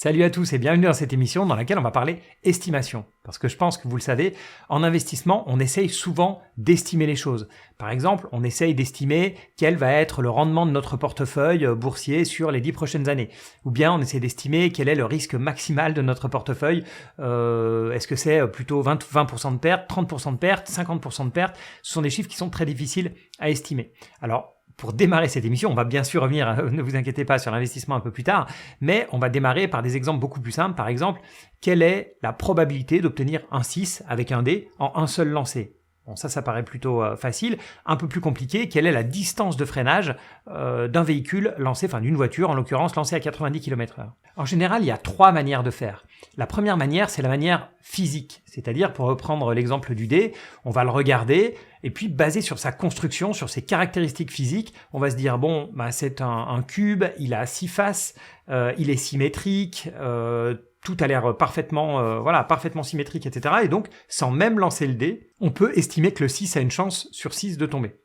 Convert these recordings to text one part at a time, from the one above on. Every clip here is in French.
Salut à tous et bienvenue dans cette émission dans laquelle on va parler estimation. Parce que je pense que vous le savez, en investissement, on essaye souvent d'estimer les choses. Par exemple, on essaye d'estimer quel va être le rendement de notre portefeuille boursier sur les 10 prochaines années. Ou bien on essaie d'estimer quel est le risque maximal de notre portefeuille. Est-ce que c'est plutôt 20% de perte, 30% de perte, 50% de perte? Ce sont des chiffres qui sont très difficiles à estimer. Alors, pour démarrer cette émission, on va bien sûr revenir, ne vous inquiétez pas, sur l'investissement un peu plus tard, mais on va démarrer par des exemples beaucoup plus simples. Par exemple, quelle est la probabilité d'obtenir un 6 avec un dé en un seul lancer? Bon, ça paraît plutôt facile. Un peu plus compliqué, quelle est la distance de freinage d'un véhicule lancé, enfin d'une voiture en l'occurrence, lancée à 90 km/h? En général, il y a 3 manières de faire. La première manière, c'est la manière physique. C'est-à-dire, pour reprendre l'exemple du dé, on va le regarder et puis basé sur sa construction, sur ses caractéristiques physiques, on va se dire, bon, bah, c'est un cube, il a 6 faces, il est symétrique, tout a l'air parfaitement symétrique, etc. Et donc, sans même lancer le dé, on peut estimer que le 6 a une chance sur 6 de tomber.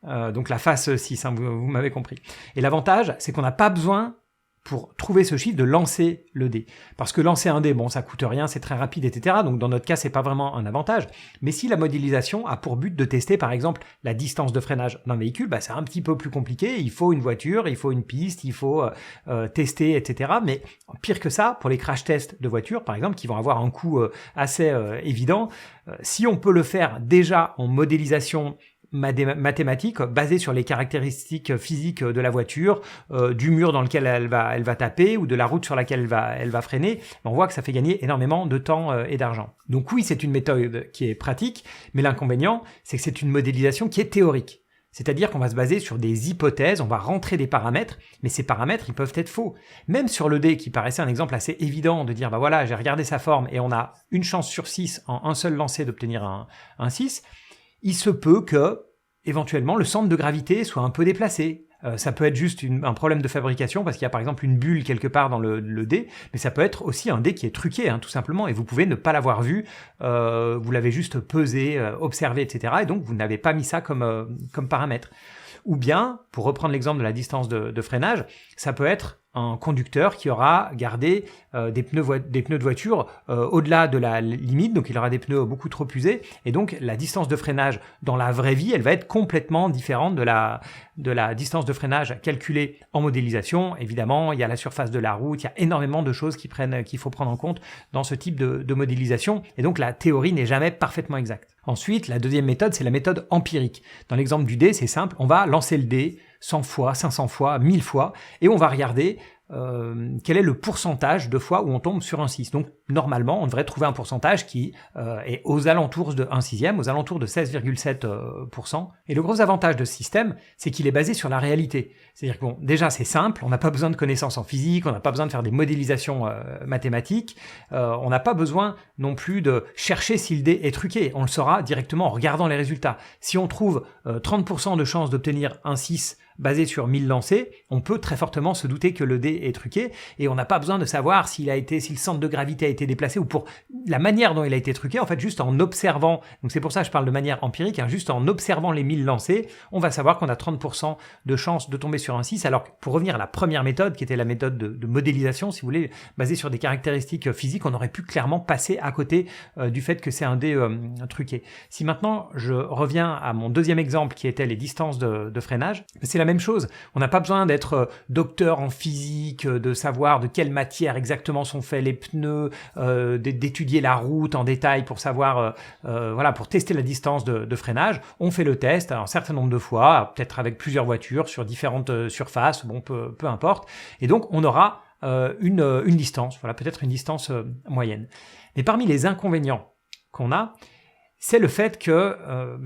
Donc la face 6, hein, vous m'avez compris. Et l'avantage, c'est qu'on n'a pas besoin, pour trouver ce chiffre, de lancer le dé. Parce que lancer un dé, bon, ça coûte rien, c'est très rapide, etc. Donc dans notre cas, c'est pas vraiment un avantage. Mais si la modélisation a pour but de tester, par exemple, la distance de freinage d'un véhicule, bah, c'est un petit peu plus compliqué. Il faut une voiture, il faut une piste, il faut tester, etc. Mais pire que ça, pour les crash tests de voitures, par exemple, qui vont avoir un coût assez évident, si on peut le faire déjà en modélisation mathématiques basées sur les caractéristiques physiques de la voiture, du mur dans lequel elle va taper ou de la route sur laquelle elle va freiner, on voit que ça fait gagner énormément de temps et d'argent. Donc oui, c'est une méthode qui est pratique, mais l'inconvénient, c'est que c'est une modélisation qui est théorique. C'est-à-dire qu'on va se baser sur des hypothèses, on va rentrer des paramètres, mais ces paramètres, ils peuvent être faux. Même sur le dé, qui paraissait un exemple assez évident de dire, bah voilà, j'ai regardé sa forme et on a une chance sur 6 en un seul lancer d'obtenir un 6, il se peut que, éventuellement, le centre de gravité soit un peu déplacé. Ça peut être juste un problème de fabrication parce qu'il y a par exemple une bulle quelque part dans le dé, mais ça peut être aussi un dé qui est truqué, hein, tout simplement, et vous pouvez ne pas l'avoir vu, vous l'avez juste pesé, observé, etc. Et donc vous n'avez pas mis ça comme paramètre. Ou bien, pour reprendre l'exemple de la distance de freinage, ça peut être un conducteur qui aura gardé des pneus de voiture au-delà de la limite, donc il aura des pneus beaucoup trop usés, et donc la distance de freinage dans la vraie vie, elle va être complètement différente de la distance de freinage calculée en modélisation. Évidemment, il y a la surface de la route, il y a énormément de choses qu'il faut prendre en compte dans ce type de modélisation, et donc la théorie n'est jamais parfaitement exacte. Ensuite, la deuxième méthode, c'est la méthode empirique. Dans l'exemple du dé, c'est simple, on va lancer le dé 100 fois, 500 fois, 1000 fois, et on va regarder quel est le pourcentage de fois où on tombe sur un 6. Donc normalement, on devrait trouver un pourcentage qui est aux alentours de 1/6, aux alentours de 16,7%. Et le gros avantage de ce système, c'est qu'il est basé sur la réalité. C'est-à-dire que bon, déjà c'est simple, on n'a pas besoin de connaissances en physique, on n'a pas besoin de faire des modélisations mathématiques, on n'a pas besoin non plus de chercher si le dé est truqué. On le saura directement en regardant les résultats. Si on trouve 30% de chance d'obtenir un 6 basé sur 1000 lancers, on peut très fortement se douter que le dé est truqué, et on n'a pas besoin de savoir si le centre de gravité a été déplacé ou pour la manière dont il a été truqué. En fait, juste en observant, donc c'est pour ça que je parle de manière empirique, hein, juste en observant les 1000 lancers, on va savoir qu'on a 30% de chance de tomber sur un 6, alors que pour revenir à la première méthode, qui était la méthode de modélisation, si vous voulez, basée sur des caractéristiques physiques, on aurait pu clairement passer à côté du fait que c'est un dé truqué. Si maintenant je reviens à mon deuxième exemple, qui était les distances de freinage, c'est la même chose. On n'a pas besoin d'être docteur en physique, de savoir de quelle matière exactement sont faits les pneus, d'étudier la route en détail pour savoir, pour tester la distance de freinage. On fait le test un certain nombre de fois, peut-être avec plusieurs voitures sur différentes surfaces, bon, peu importe. Et donc, on aura une distance, peut-être une distance moyenne. Mais parmi les inconvénients qu'on a, c'est le fait que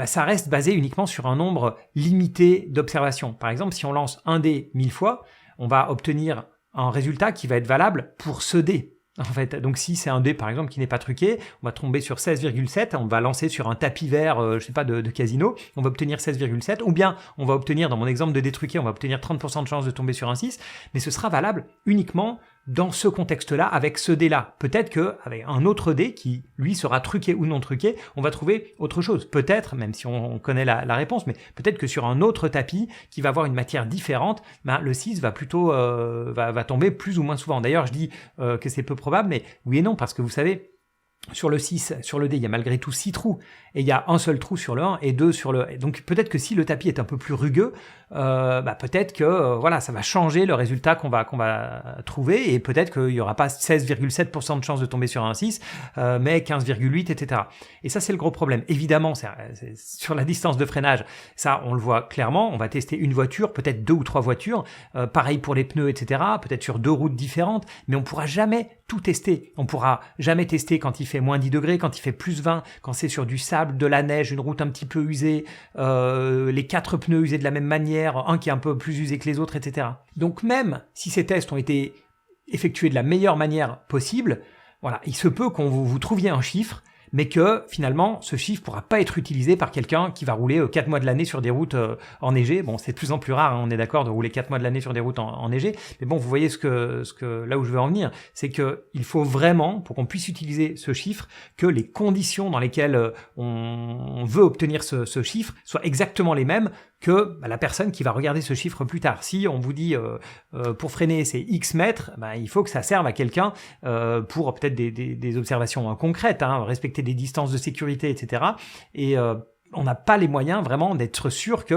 ça reste basé uniquement sur un nombre limité d'observations. Par exemple, si on lance un dé 1000 fois, on va obtenir un résultat qui va être valable pour ce dé. En fait, donc si c'est un dé par exemple qui n'est pas truqué, on va tomber sur 16,7, on va lancer sur un tapis vert, de casino, on va obtenir 16,7, ou bien on va obtenir, dans mon exemple de dé truqué, on va obtenir 30% de chance de tomber sur un 6, mais ce sera valable uniquement dans ce contexte-là, avec ce dé-là. Peut-être qu'avec un autre dé qui, lui, sera truqué ou non truqué, on va trouver autre chose. Peut-être, même si on connaît la réponse, mais peut-être que sur un autre tapis qui va avoir une matière différente, le 6 va plutôt va tomber plus ou moins souvent. D'ailleurs, je dis que c'est peu probable, mais oui et non, parce que vous savez, sur le 6, sur le dé, il y a malgré tout 6 trous, et il y a un seul trou sur le 1 et 2 sur le... Donc peut-être que si le tapis est un peu plus rugueux, peut-être que voilà, ça va changer le résultat qu'on va trouver, et peut-être qu'il n'y aura pas 16,7% de chance de tomber sur un 6, mais 15,8, etc. Et ça, c'est le gros problème. Évidemment, c'est sur la distance de freinage, ça, on le voit clairement, on va tester une voiture, peut-être 2 ou 3 voitures, pareil pour les pneus, etc., peut-être sur 2 routes différentes, mais on pourra jamais tout tester. On pourra jamais tester quand il fait moins 10 degrés, quand il fait plus 20, quand c'est sur du sable, de la neige, une route un petit peu usée, les 4 pneus usés de la même manière, un qui est un peu plus usé que les autres, etc. Donc même si ces tests ont été effectués de la meilleure manière possible, voilà, il se peut qu'on vous trouviez un chiffre, mais que finalement ce chiffre pourra pas être utilisé par quelqu'un qui va rouler 4 mois de l'année sur des routes enneigées. Bon, c'est de plus en plus rare, hein, on est d'accord, de rouler 4 mois de l'année sur des routes enneigées, mais bon, vous voyez ce que là où je veux en venir, c'est que il faut vraiment, pour qu'on puisse utiliser ce chiffre, que les conditions dans lesquelles on veut obtenir ce chiffre soient exactement les mêmes que la personne qui va regarder ce chiffre plus tard. Si on vous dit pour freiner c'est X mètres, il faut que ça serve à quelqu'un pour peut-être des observations concrètes, hein, respecter des distances de sécurité, etc. Et on n'a pas les moyens vraiment d'être sûr que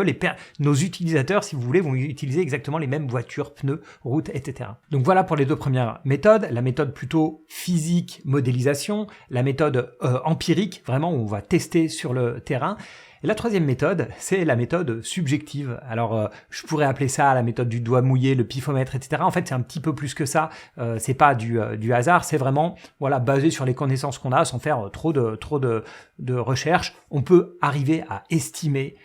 nos utilisateurs, si vous voulez, vont utiliser exactement les mêmes voitures, pneus, routes, etc. Donc voilà pour les 2 premières méthodes. La méthode plutôt physique, modélisation, la méthode empirique, vraiment où on va tester sur le terrain. Et la 3e méthode, c'est la méthode subjective. Alors, je pourrais appeler ça la méthode du doigt mouillé, le pifomètre, etc. En fait, c'est un petit peu plus que ça. C'est pas du hasard, c'est vraiment basé sur les connaissances qu'on a, sans faire trop de recherche. On peut arriver à estimer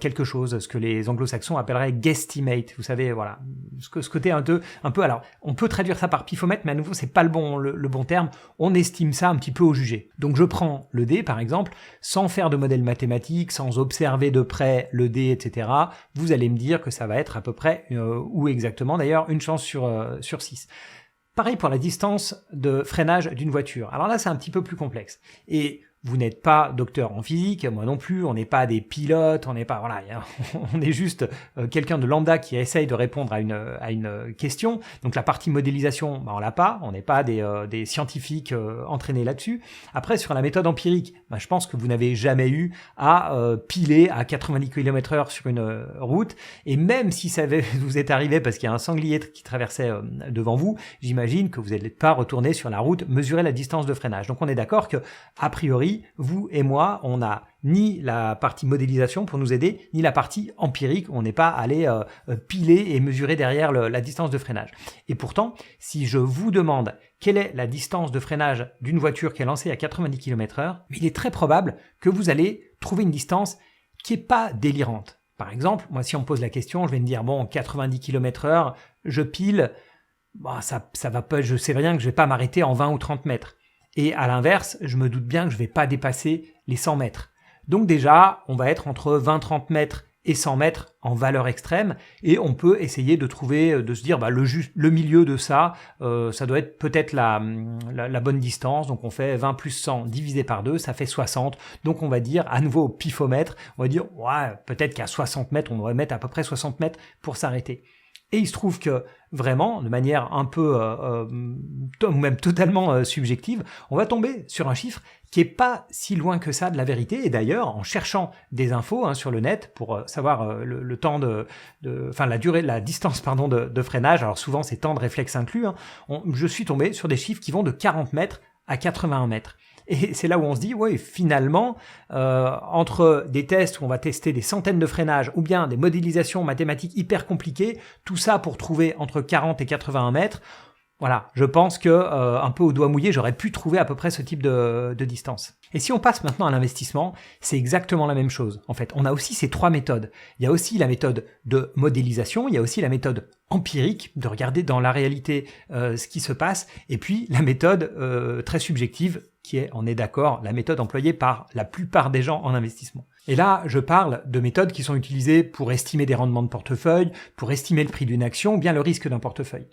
quelque chose, ce que les anglo-saxons appelleraient guesstimate, vous savez, voilà, ce côté un peu, alors, on peut traduire ça par pifomètre, mais à nouveau, c'est pas le bon terme, on estime ça un petit peu au jugé. Donc je prends le dé, par exemple, sans faire de modèle mathématique, sans observer de près le dé, etc., vous allez me dire que ça va être à peu près, ou exactement d'ailleurs, une chance sur 6. Pareil pour la distance de freinage d'une voiture. Alors là, c'est un petit peu plus complexe. Et vous n'êtes pas docteur en physique, moi non plus, on n'est pas des pilotes, on n'est pas, voilà, on est juste quelqu'un de lambda qui essaye de répondre à une question. Donc la partie modélisation, on l'a pas, on n'est pas des scientifiques entraînés là-dessus. Après, sur la méthode empirique, je pense que vous n'avez jamais eu à piler à 90 km/h sur une route, et même si ça vous est arrivé parce qu'il y a un sanglier qui traversait devant vous, j'imagine que vous n'allez pas retourner sur la route, mesurer la distance de freinage. Donc on est d'accord que, a priori, vous et moi, on n'a ni la partie modélisation pour nous aider, ni la partie empirique, on n'est pas allé piler et mesurer derrière la distance de freinage. Et pourtant, si je vous demande quelle est la distance de freinage d'une voiture qui est lancée à 90 km/h, il est très probable que vous allez trouver une distance qui n'est pas délirante. Par exemple, moi si on me pose la question, je vais me dire, 90 km/h, je pile, ça va pas, je sais bien que je vais pas m'arrêter en 20 ou 30 mètres. Et à l'inverse, je me doute bien que je vais pas dépasser les 100 mètres. Donc déjà, on va être entre 20-30 mètres et 100 mètres en valeur extrême, et on peut essayer de trouver, de se dire, le milieu de ça, ça doit être peut-être la bonne distance. Donc on fait 20 plus 100 divisé par 2, ça fait 60. Donc on va dire, à nouveau au pifomètre, on va dire, peut-être qu'à 60 mètres, on devrait mettre à peu près 60 mètres pour s'arrêter. Et il se trouve que vraiment, de manière un peu, ou même totalement subjective, on va tomber sur un chiffre qui est pas si loin que ça de la vérité. Et d'ailleurs, en cherchant des infos sur le net pour savoir le temps la distance de freinage, alors souvent c'est temps de réflexe inclus, je suis tombé sur des chiffres qui vont de 40 mètres à 81 mètres. Et c'est là où on se dit, finalement, entre des tests où on va tester des centaines de freinages ou bien des modélisations mathématiques hyper compliquées, tout ça pour trouver entre 40 et 81 mètres, voilà, je pense que un peu au doigt mouillé, j'aurais pu trouver à peu près ce type de distance. Et si on passe maintenant à l'investissement, c'est exactement la même chose. En fait, on a aussi ces 3 méthodes. Il y a aussi la méthode de modélisation, il y a aussi la méthode empirique, de regarder dans la réalité ce qui se passe, et puis la méthode très subjective, qui est, on est d'accord, la méthode employée par la plupart des gens en investissement. Et là, je parle de méthodes qui sont utilisées pour estimer des rendements de portefeuille, pour estimer le prix d'une action, ou bien le risque d'un portefeuille.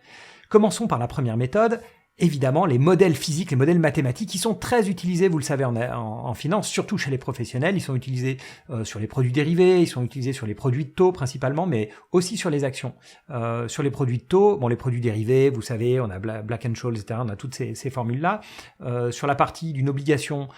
Commençons par la première méthode. Évidemment, les modèles physiques, les modèles mathématiques, qui sont très utilisés, vous le savez, en finance, surtout chez les professionnels. Ils sont utilisés sur les produits dérivés, ils sont utilisés sur les produits de taux principalement, mais aussi sur les actions. Sur les produits de taux, bon, les produits dérivés, vous savez, on a Black & Scholes, etc., on a toutes ces formules-là. Sur la partie d'une obligation,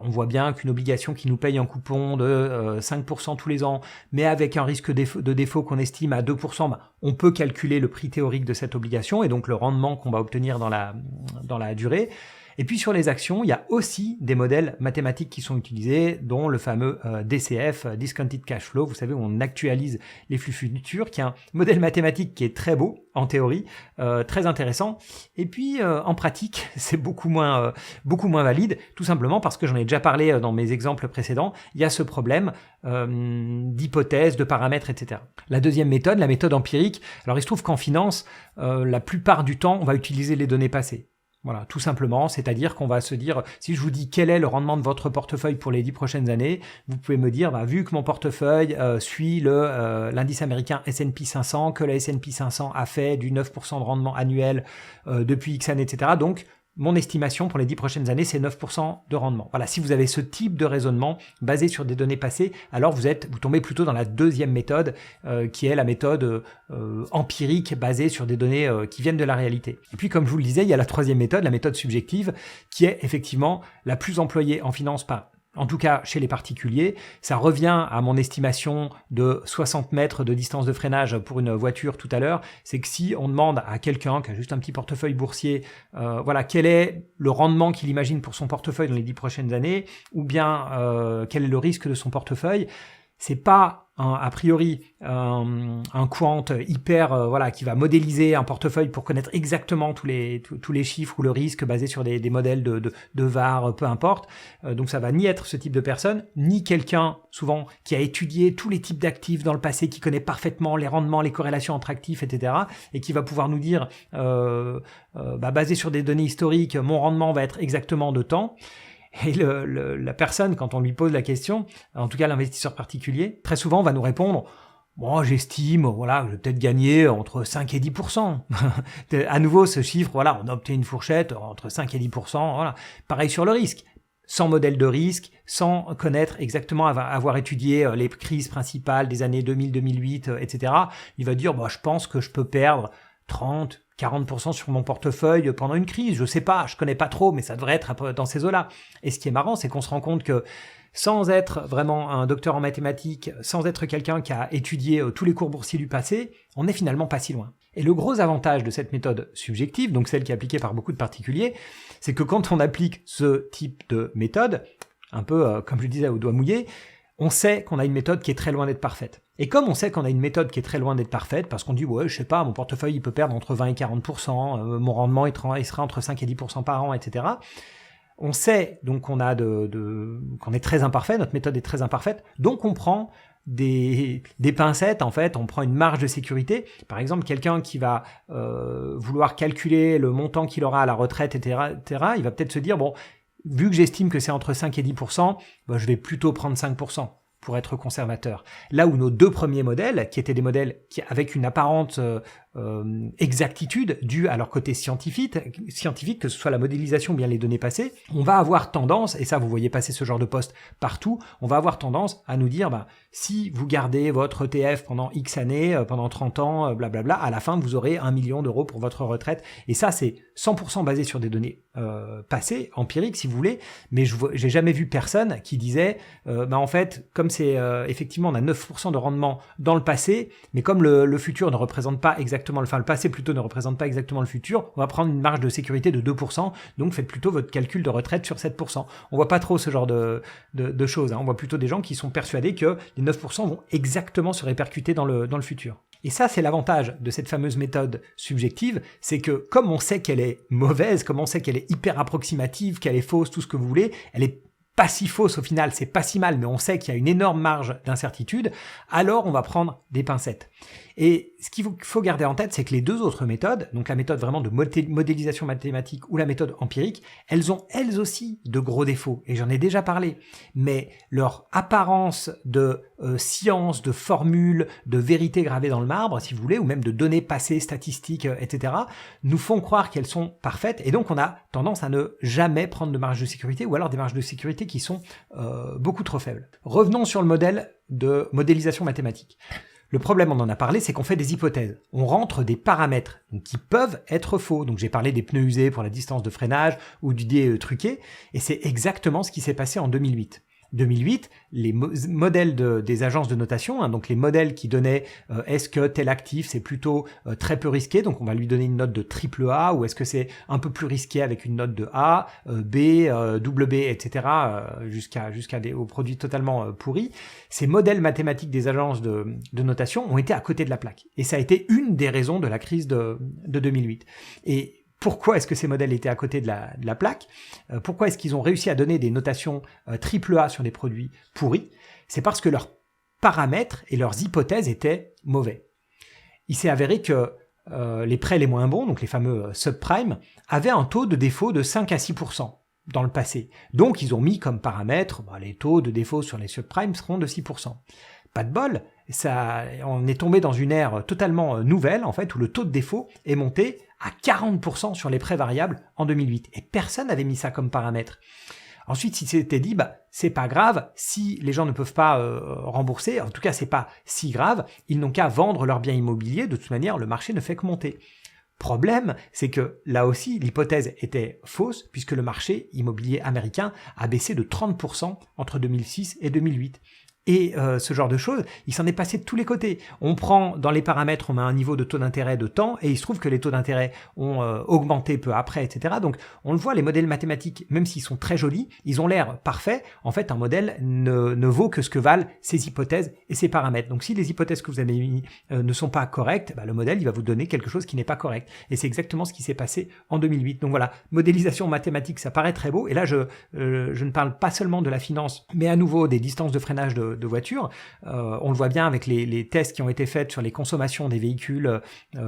on voit bien qu'une obligation qui nous paye un coupon de 5% tous les ans, mais avec un risque de défaut qu'on estime à 2%, on peut calculer le prix théorique de cette obligation et donc le rendement qu'on va obtenir dans la durée. Et puis sur les actions, il y a aussi des modèles mathématiques qui sont utilisés, dont le fameux DCF, Discounted Cash Flow, vous savez, où on actualise les flux futurs, qui est un modèle mathématique qui est très beau, en théorie, très intéressant. Et puis en pratique, c'est beaucoup moins valide, tout simplement parce que j'en ai déjà parlé dans mes exemples précédents, il y a ce problème d'hypothèses, de paramètres, etc. La deuxième méthode, la méthode empirique, alors il se trouve qu'en finance, la plupart du temps, on va utiliser les données passées. Voilà, tout simplement, c'est-à-dire qu'on va se dire, si je vous dis quel est le rendement de votre portefeuille pour les 10 prochaines années, vous pouvez me dire, vu que mon portefeuille suit l'indice américain S&P 500, que le S&P 500 a fait du 9% de rendement annuel depuis X années, etc. Donc, mon estimation pour les 10 prochaines années, c'est 9% de rendement. Voilà, si vous avez ce type de raisonnement basé sur des données passées, alors vous tombez plutôt dans la deuxième méthode, qui est la méthode empirique basée sur des données qui viennent de la réalité. Et puis, comme je vous le disais, il y a la troisième méthode, la méthode subjective, qui est effectivement la plus employée en finance en tout cas chez les particuliers. Ça revient à mon estimation de 60 mètres de distance de freinage pour une voiture tout à l'heure. C'est que si on demande à quelqu'un qui a juste un petit portefeuille boursier, quel est le rendement qu'il imagine pour son portefeuille dans les 10 prochaines années, ou bien quel est le risque de son portefeuille, c'est pas a priori un quant hyper qui va modéliser un portefeuille pour connaître exactement tous les chiffres ou le risque basé sur des modèles de VAR, peu importe. Donc ça va ni être ce type de personne, ni quelqu'un souvent qui a étudié tous les types d'actifs dans le passé, qui connaît parfaitement les rendements, les corrélations entre actifs, etc. et qui va pouvoir nous dire basé sur des données historiques, mon rendement va être exactement de temps. Et la personne, quand on lui pose la question, en tout cas l'investisseur particulier, très souvent va nous répondre « Bon, j'estime, je vais peut-être gagner entre 5 et 10%. » À nouveau, ce chiffre, on a obtenu une fourchette entre 5 et 10%. Voilà. Pareil sur le risque. Sans modèle de risque, sans connaître exactement, avoir étudié les crises principales des années 2000-2008, etc. Il va dire « Je pense que je peux perdre 30, 40% sur mon portefeuille pendant une crise, je sais pas, je connais pas trop, mais ça devrait être dans ces eaux-là. » Et ce qui est marrant, c'est qu'on se rend compte que sans être vraiment un docteur en mathématiques, sans être quelqu'un qui a étudié tous les cours boursiers du passé, on n'est finalement pas si loin. Et le gros avantage de cette méthode subjective, donc celle qui est appliquée par beaucoup de particuliers, c'est que quand on applique ce type de méthode, un peu comme je le disais au doigt mouillé, on sait qu'on a une méthode qui est très loin d'être parfaite. Et comme on sait qu'on a une méthode qui est très loin d'être parfaite, parce qu'on dit, je sais pas, mon portefeuille il peut perdre entre 20 et 40%, mon rendement il sera entre 5 et 10% par an, etc. On sait donc qu'on est très imparfait, notre méthode est très imparfaite, donc on prend des pincettes, en fait, on prend une marge de sécurité. Par exemple, quelqu'un qui va vouloir calculer le montant qu'il aura à la retraite, etc., il va peut-être se dire, vu que j'estime que c'est entre 5 et 10%, je vais plutôt prendre 5% pour être conservateur. Là où nos deux premiers modèles, qui étaient des modèles avec une apparente exactitude due à leur côté scientifique, que ce soit la modélisation ou bien les données passées, on va avoir tendance, et ça vous voyez passer ce genre de poste partout, on va avoir tendance à nous dire, si vous gardez votre ETF pendant X années, pendant 30 ans, blablabla, à la fin vous aurez 1 million d'euros pour votre retraite. Et ça c'est 100% basé sur des données passées, empiriques si vous voulez, mais j'ai jamais vu personne qui disait, en fait, comme c'est effectivement on a 9% de rendement dans le passé, mais comme le futur ne représente pas exactement, le passé plutôt ne représente pas exactement le futur, on va prendre une marge de sécurité de 2%, donc faites plutôt votre calcul de retraite sur 7%. On voit pas trop ce genre de choses, on voit plutôt des gens qui sont persuadés que les 9% vont exactement se répercuter dans le futur. Et ça, c'est l'avantage de cette fameuse méthode subjective, c'est que comme on sait qu'elle est mauvaise, comme on sait qu'elle est hyper approximative, qu'elle est fausse, tout ce que vous voulez, elle est pas si fausse au final, c'est pas si mal, mais on sait qu'il y a une énorme marge d'incertitude, alors on va prendre des pincettes. Et ce qu'il faut garder en tête, c'est que les deux autres méthodes, donc la méthode vraiment de modélisation mathématique ou la méthode empirique, elles ont elles aussi de gros défauts, et j'en ai déjà parlé. Mais leur apparence de science, de formule, de vérité gravée dans le marbre, si vous voulez, ou même de données passées, statistiques, etc., nous font croire qu'elles sont parfaites, et donc on a tendance à ne jamais prendre de marge de sécurité, ou alors des marges de sécurité qui sont beaucoup trop faibles. Revenons sur le modèle de modélisation mathématique. Le problème, on en a parlé, c'est qu'on fait des hypothèses. On rentre des paramètres donc, qui peuvent être faux. Donc j'ai parlé des pneus usés pour la distance de freinage ou du dé truqué, et c'est exactement ce qui s'est passé en 2008. 2008, les modèles des agences de notation, donc les modèles qui donnaient est-ce que tel actif c'est plutôt très peu risqué, donc on va lui donner une note de triple A, ou est-ce que c'est un peu plus risqué avec une note de A, B, double B, etc., aux produits totalement pourris. Ces modèles mathématiques des agences de notation ont été à côté de la plaque. Et ça a été une des raisons de la crise de 2008. Et pourquoi est-ce que ces modèles étaient à côté de la plaque? Pourquoi est-ce qu'ils ont réussi à donner des notations AAA sur des produits pourris? C'est parce que leurs paramètres et leurs hypothèses étaient mauvais. Il s'est avéré que les prêts les moins bons, donc les fameux subprimes, avaient un taux de défaut de 5 à 6% dans le passé. Donc ils ont mis comme paramètre, les taux de défaut sur les subprimes seront de 6%. Pas de bol, on est tombé dans une ère totalement nouvelle, en fait, où le taux de défaut est monté à 40% sur les prêts variables en 2008. Et personne n'avait mis ça comme paramètre. Ensuite, il s'était dit, c'est pas grave, si les gens ne peuvent pas rembourser, en tout cas, c'est pas si grave, ils n'ont qu'à vendre leurs biens immobiliers, de toute manière, le marché ne fait que monter. Problème, c'est que là aussi, l'hypothèse était fausse, puisque le marché immobilier américain a baissé de 30% entre 2006 et 2008. Et ce genre de choses, il s'en est passé de tous les côtés. On prend dans les paramètres, on a un niveau de taux d'intérêt de temps, et il se trouve que les taux d'intérêt ont augmenté peu après, etc. Donc on le voit, les modèles mathématiques, même s'ils sont très jolis, ils ont l'air parfaits. En fait, un modèle ne vaut que ce que valent ses hypothèses et ses paramètres. Donc si les hypothèses que vous avez mis ne sont pas correctes, le modèle il va vous donner quelque chose qui n'est pas correct. Et c'est exactement ce qui s'est passé en 2008. Donc voilà, modélisation mathématique, ça paraît très beau. Et là, je ne parle pas seulement de la finance, mais à nouveau des distances de freinage de voitures. On le voit bien avec les tests qui ont été faits sur les consommations des véhicules, vous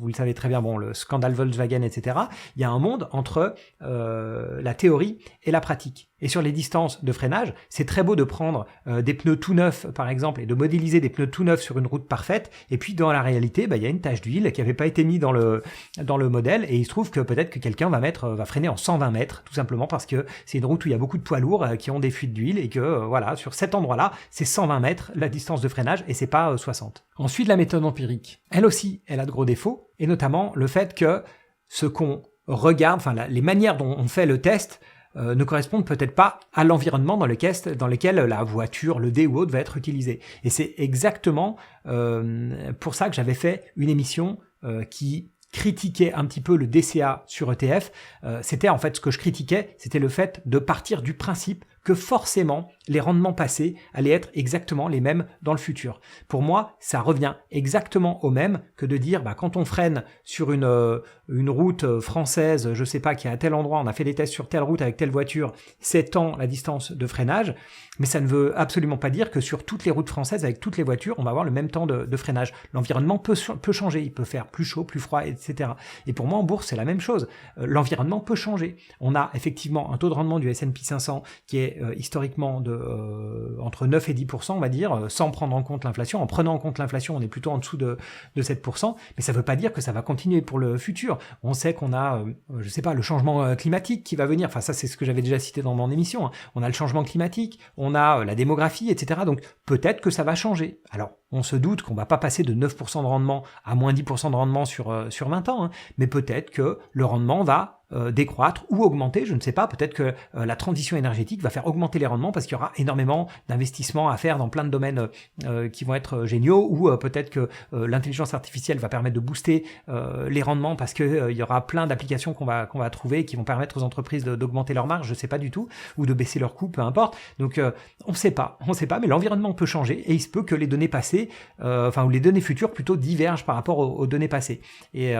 le savez très bien, le scandale Volkswagen, etc. Il y a un monde entre la théorie et la pratique. Et sur les distances de freinage, c'est très beau de prendre des pneus tout neufs, par exemple, et de modéliser des pneus tout neufs sur une route parfaite, et puis dans la réalité, il y a une tache d'huile qui n'avait pas été mise dans le modèle, et il se trouve que peut-être que quelqu'un va freiner en 120 mètres, tout simplement parce que c'est une route où il y a beaucoup de poids lourds qui ont des fuites d'huile, et que sur cet endroit-là, c'est 120 mètres la distance de freinage, et c'est pas 60. Ensuite, la méthode empirique. Elle aussi, elle a de gros défauts, et notamment le fait que ce qu'on regarde, les manières dont on fait le test, ne correspondent peut-être pas à l'environnement dans lequel la voiture, le dé ou autre va être utilisé. Et c'est exactement pour ça que j'avais fait une émission qui critiquait un petit peu le DCA sur ETF. C'était en fait ce que je critiquais, c'était le fait de partir du principe que forcément les rendements passés allaient être exactement les mêmes dans le futur. Pour moi, ça revient exactement au même que de dire quand on freine sur une route française, je sais pas, qui est à tel endroit, on a fait des tests sur telle route avec telle voiture, c'est tant la distance de freinage, mais ça ne veut absolument pas dire que sur toutes les routes françaises avec toutes les voitures, on va avoir le même temps de freinage. L'environnement peut changer, il peut faire plus chaud, plus froid, etc. Et pour moi en bourse, c'est la même chose. L'environnement peut changer. On a effectivement un taux de rendement du S&P 500 qui est historiquement entre 9 et 10%, on va dire, sans prendre en compte l'inflation. En prenant en compte l'inflation, on est plutôt en dessous de 7%, mais ça ne veut pas dire que ça va continuer pour le futur. On sait qu'on a, le changement climatique qui va venir, enfin ça c'est ce que j'avais déjà cité dans mon émission, hein. On a le changement climatique, on a la démographie, etc. Donc peut-être que ça va changer. Alors, on se doute qu'on va pas passer de 9% de rendement à moins 10% de rendement sur 20 ans, hein, mais peut-être que le rendement va décroître ou augmenter, je ne sais pas, peut-être que la transition énergétique va faire augmenter les rendements parce qu'il y aura énormément d'investissements à faire dans plein de domaines qui vont être géniaux, ou peut-être que l'intelligence artificielle va permettre de booster les rendements parce que il y aura plein d'applications qu'on va trouver qui vont permettre aux entreprises d'augmenter leurs marges, je sais pas du tout, ou de baisser leurs coûts, peu importe. Donc on sait pas, mais l'environnement peut changer et il se peut que les données passées, ou les données futures plutôt divergent par rapport aux données passées. Et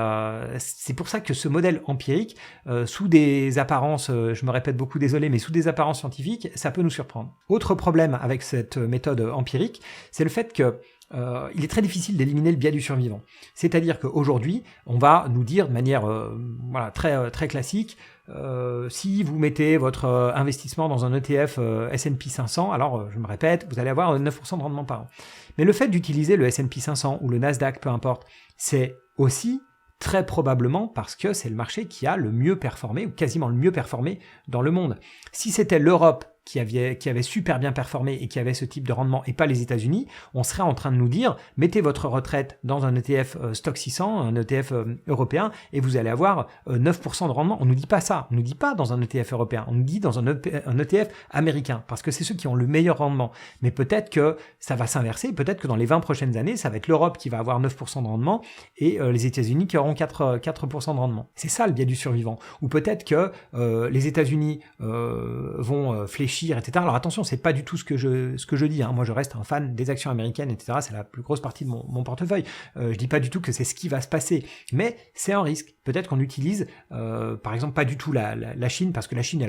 c'est pour ça que ce modèle empirique, sous des apparences, je me répète beaucoup, désolé, mais sous des apparences scientifiques, ça peut nous surprendre. Autre problème avec cette méthode empirique, c'est le fait que il est très difficile d'éliminer le biais du survivant. C'est-à-dire qu'aujourd'hui, on va nous dire de manière très, très classique, si vous mettez votre investissement dans un ETF S&P 500, alors je me répète, vous allez avoir 9% de rendement par an. Mais le fait d'utiliser le S&P 500 ou le Nasdaq, peu importe, c'est aussi très probablement parce que c'est le marché qui a le mieux performé, ou quasiment le mieux performé dans le monde. Si c'était l'Europe qui avait super bien performé et qui avait ce type de rendement et pas les États-Unis, on serait en train de nous dire mettez votre retraite dans un ETF Stock 600, un ETF européen et vous allez avoir 9% de rendement. On nous dit pas ça, on nous dit pas dans un ETF européen, on nous dit dans un ETF américain parce que c'est ceux qui ont le meilleur rendement. Mais peut-être que ça va s'inverser, peut-être que dans les 20 prochaines années, ça va être l'Europe qui va avoir 9% de rendement et les États-Unis qui auront 4% de rendement. C'est ça le biais du survivant. Ou peut-être que les États-Unis vont fléchir, etc. Alors attention, c'est pas du tout ce que je dis. Moi, je reste un fan des actions américaines, etc. C'est la plus grosse partie de mon portefeuille. Je dis pas du tout que c'est ce qui va se passer, mais c'est un risque. Peut-être qu'on utilise, par exemple, pas du tout la Chine, parce que la Chine,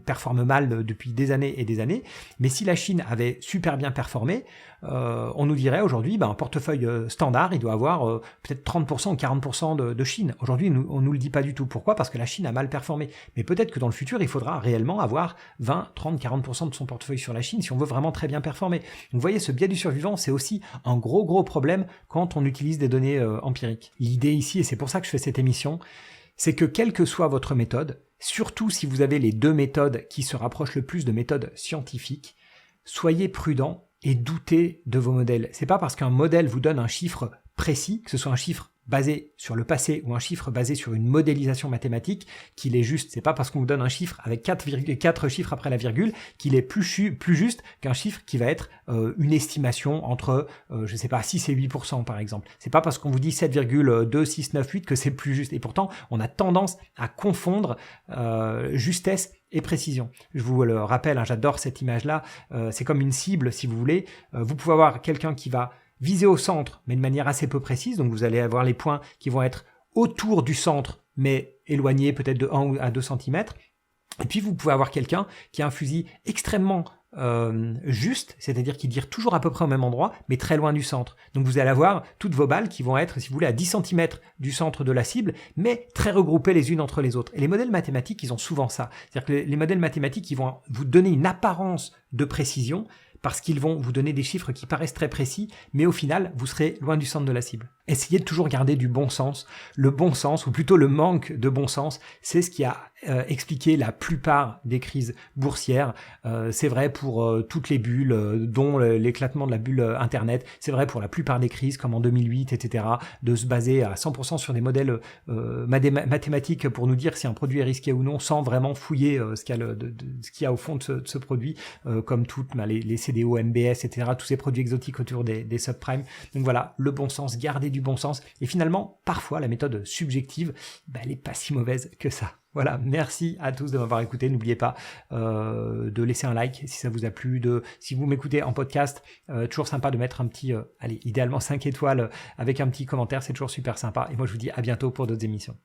performe mal depuis des années et des années. Mais si la Chine avait super bien performé, on nous dirait aujourd'hui, un portefeuille standard, il doit avoir peut-être 30% ou 40% de Chine. Aujourd'hui, on nous le dit pas du tout. Pourquoi ? Parce que la Chine a mal performé. Mais peut-être que dans le futur, il faudra réellement avoir 20, 30, 40% de son portefeuille sur la Chine si on veut vraiment très bien performer. Donc vous voyez, ce biais du survivant, c'est aussi un gros problème quand on utilise des données empiriques. L'idée ici, et c'est pour ça que je fais cette émission, c'est que quelle que soit votre méthode, surtout si vous avez les deux méthodes qui se rapprochent le plus de méthodes scientifiques, soyez prudent et doutez de vos modèles. C'est pas parce qu'un modèle vous donne un chiffre précis, que ce soit un chiffre basé sur le passé ou un chiffre basé sur une modélisation mathématique qu'il est juste. C'est pas parce qu'on vous donne un chiffre avec 4 chiffres après la virgule qu'il est plus juste qu'un chiffre qui va être une estimation entre 6 et 8% par exemple. C'est pas parce qu'on vous dit 7,2698 que c'est plus juste. Et pourtant, on a tendance à confondre justesse et précision. Je vous le rappelle, j'adore cette image-là. C'est comme une cible, si vous voulez. Vous pouvez avoir quelqu'un qui va viser au centre, mais de manière assez peu précise. Donc vous allez avoir les points qui vont être autour du centre, mais éloignés peut-être de 1 à 2 cm. Et puis vous pouvez avoir quelqu'un qui a un fusil extrêmement juste, c'est-à-dire qui tire toujours à peu près au même endroit, mais très loin du centre. Donc vous allez avoir toutes vos balles qui vont être, si vous voulez, à 10 cm du centre de la cible, mais très regroupées les unes entre les autres. Et les modèles mathématiques, ils ont souvent ça. C'est-à-dire que les modèles mathématiques, ils vont vous donner une apparence de précision, parce qu'ils vont vous donner des chiffres qui paraissent très précis, mais au final, vous serez loin du centre de la cible. Essayez de toujours garder du bon sens. Le bon sens, ou plutôt le manque de bon sens, c'est ce qui a expliqué la plupart des crises boursières. C'est vrai pour toutes les bulles, dont l'éclatement de la bulle Internet. C'est vrai pour la plupart des crises, comme en 2008, etc., de se baser à 100% sur des modèles mathématiques pour nous dire si un produit est risqué ou non, sans vraiment fouiller ce qu'il y a au fond de ce produit, comme toutes les CDO, MBS, etc., tous ces produits exotiques autour des subprimes. Donc voilà, le bon sens, garder du bon sens. Et finalement, parfois, la méthode subjective, elle n'est pas si mauvaise que ça. Voilà, merci à tous de m'avoir écouté. N'oubliez pas de laisser un like si ça vous a plu. Si vous m'écoutez en podcast, toujours sympa de mettre un petit, idéalement 5 étoiles avec un petit commentaire. C'est toujours super sympa. Et moi, je vous dis à bientôt pour d'autres émissions.